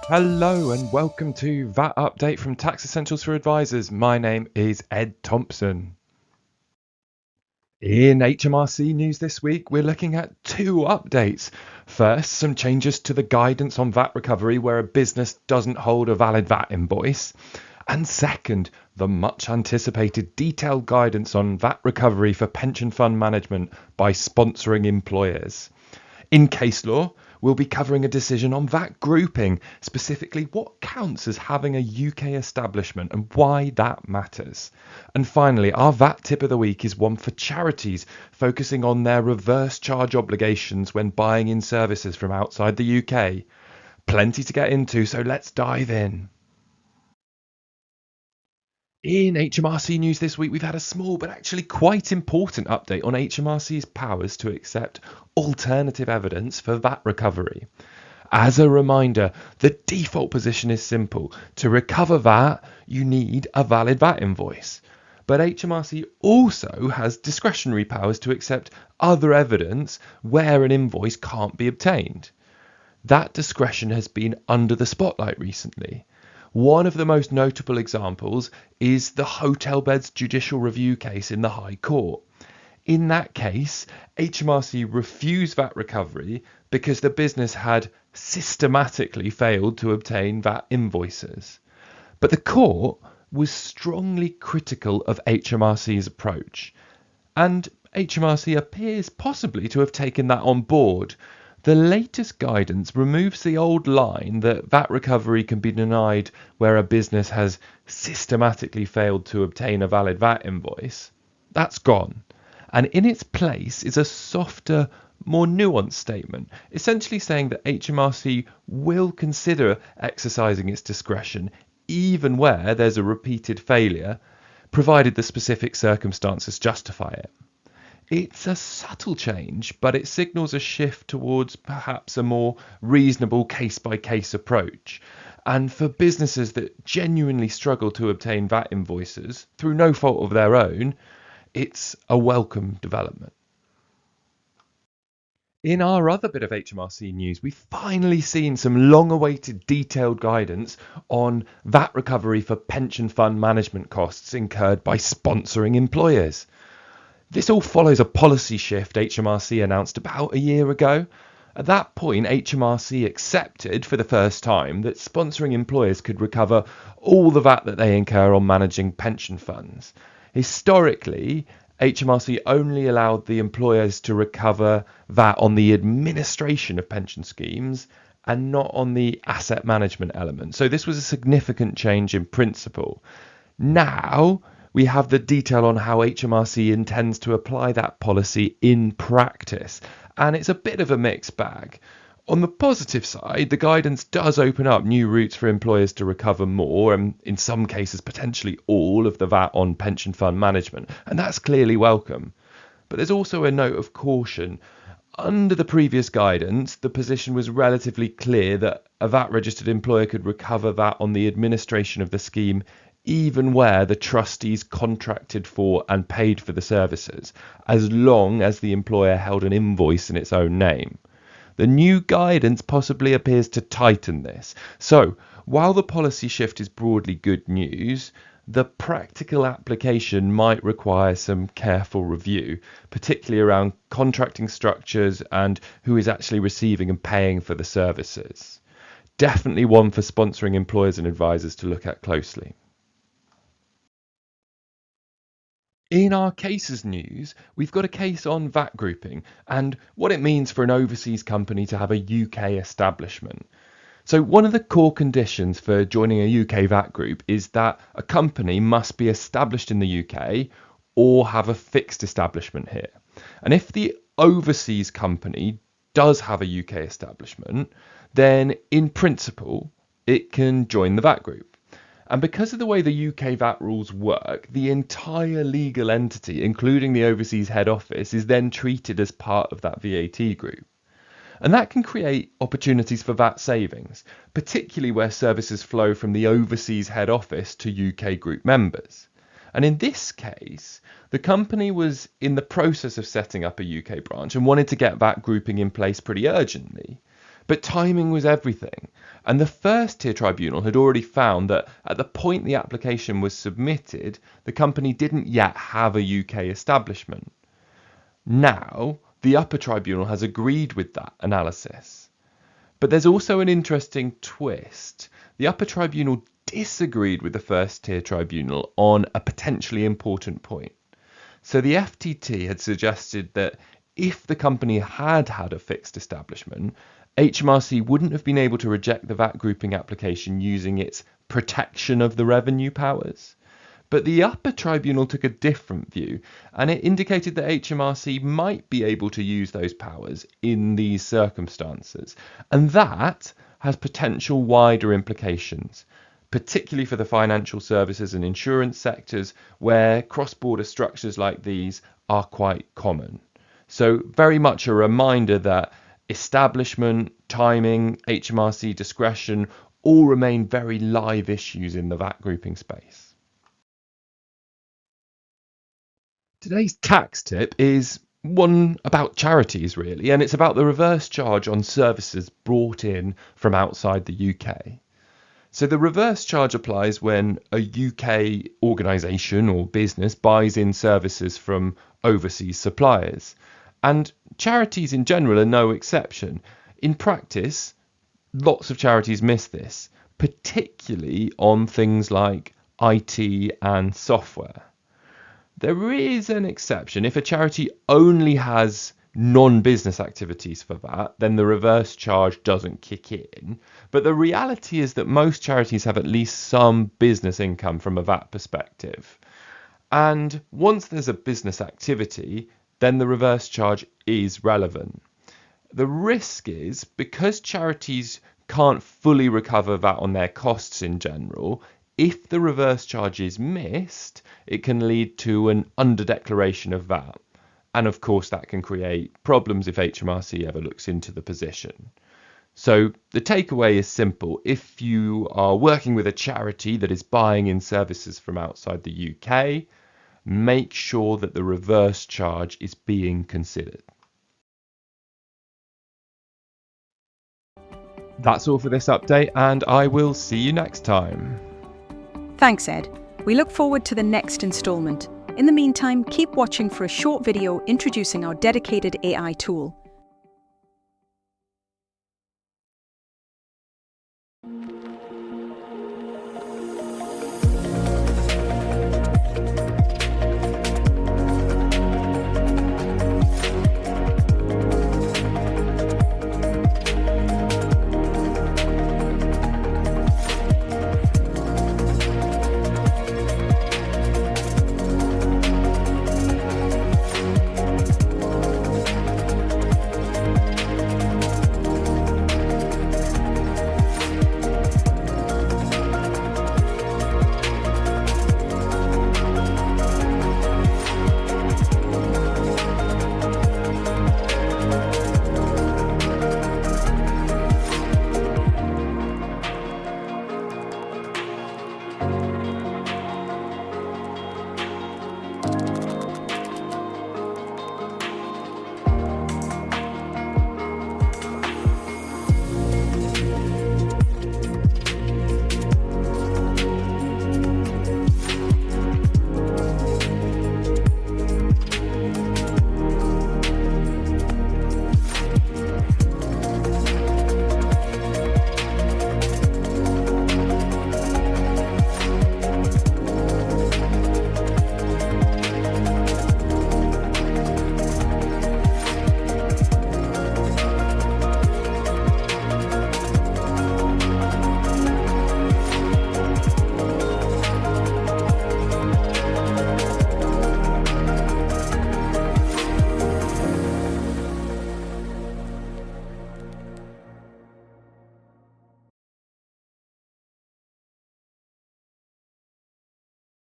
Hello and welcome to VAT Update from Tax Essentials for Advisors. My name is Ed Thompson. In HMRC news this week, we're looking at two updates. First, some changes to the guidance on VAT recovery where a business doesn't hold a valid VAT invoice. And second, the much anticipated detailed guidance on VAT recovery for pension fund management by sponsoring employers. In case law, we'll be covering a decision on VAT grouping, specifically what counts as having a UK establishment and why that matters. And finally, our VAT tip of the week is one for charities, focusing on their reverse charge obligations when buying in services from outside the UK. Plenty to get into, so let's dive in. In HMRC news this week, we've had a small but actually quite important update on HMRC's powers to accept alternative evidence for VAT recovery. As a reminder, the default position is simple. To recover VAT, you need a valid VAT invoice. But HMRC also has discretionary powers to accept other evidence where an invoice can't be obtained. That discretion has been under the spotlight recently. One of the most notable examples is the hotel beds judicial review case in the High Court. In that case, HMRC refused VAT recovery because the business had systematically failed to obtain VAT invoices. But the court was strongly critical of HMRC's approach, and HMRC appears possibly to have taken that on board. The latest guidance removes the old line that VAT recovery can be denied where a business has systematically failed to obtain a valid VAT invoice. That's gone. And in its place is a softer, more nuanced statement, essentially saying that HMRC will consider exercising its discretion even where there's a repeated failure, provided the specific circumstances justify it. It's a subtle change, but it signals a shift towards perhaps a more reasonable case by case approach. And for businesses that genuinely struggle to obtain VAT invoices through no fault of their own, it's a welcome development. In our other bit of HMRC news, we've finally seen some long awaited detailed guidance on VAT recovery for pension fund management costs incurred by sponsoring employers. This all follows a policy shift HMRC announced about a year ago. At that point, HMRC accepted for the first time that sponsoring employers could recover all the VAT that they incur on managing pension funds. Historically, HMRC only allowed the employers to recover VAT on the administration of pension schemes and not on the asset management element. So this was a significant change in principle. Now, we have the detail on how HMRC intends to apply that policy in practice, and it's a bit of a mixed bag. On the positive side, the guidance does open up new routes for employers to recover more, and in some cases potentially all of the VAT on pension fund management, and that's clearly welcome. But there's also a note of caution. Under the previous guidance, the position was relatively clear that a VAT registered employer could recover VAT on the administration of the scheme even where the trustees contracted for and paid for the services, as long as the employer held an invoice in its own name. The new guidance possibly appears to tighten this. So, while the policy shift is broadly good news, the practical application might require some careful review, particularly around contracting structures and who is actually receiving and paying for the services. Definitely one for sponsoring employers and advisors to look at closely. In our cases news, we've got a case on VAT grouping and what it means for an overseas company to have a UK establishment. So one of the core conditions for joining a UK VAT group is that a company must be established in the UK or have a fixed establishment here. And if the overseas company does have a UK establishment, then in principle, it can join the VAT group. And because of the way the UK VAT rules work, the entire legal entity, including the overseas head office, is then treated as part of that VAT group. And that can create opportunities for VAT savings, particularly where services flow from the overseas head office to UK group members. And in this case, the company was in the process of setting up a UK branch and wanted to get VAT grouping in place pretty urgently. But timing was everything. And the first tier tribunal had already found that at the point the application was submitted, the company didn't yet have a UK establishment. Now, the upper tribunal has agreed with that analysis. But there's also an interesting twist. The upper tribunal disagreed with the first tier tribunal on a potentially important point. So the FTT had suggested that if the company had had a fixed establishment, HMRC wouldn't have been able to reject the VAT grouping application using its protection of the revenue powers. But the upper tribunal took a different view, and it indicated that HMRC might be able to use those powers in these circumstances. And that has potential wider implications, particularly for the financial services and insurance sectors, where cross-border structures like these are quite common. So very much a reminder that establishment, timing, HMRC discretion all remain very live issues in the VAT grouping space. Today's tax tip is one about charities, really, and it's about the reverse charge on services brought in from outside the UK. So the reverse charge applies when a UK organisation or business buys in services from overseas suppliers. And charities in general are no exception. In practice, lots of charities miss this, particularly on things like IT and software. There is an exception. If a charity only has non-business activities for VAT, then the reverse charge doesn't kick in. But the reality is that most charities have at least some business income from a VAT perspective. And once there's a business activity, then the reverse charge is relevant. The risk is, because charities can't fully recover VAT on their costs in general, if the reverse charge is missed, it can lead to an underdeclaration of VAT. And of course, that can create problems if HMRC ever looks into the position. So the takeaway is simple. If you are working with a charity that is buying in services from outside the UK, make sure that the reverse charge is being considered. That's all for this update, and I will see you next time. Thanks, Ed. We look forward to the next instalment. In the meantime, keep watching for a short video introducing our dedicated AI tool.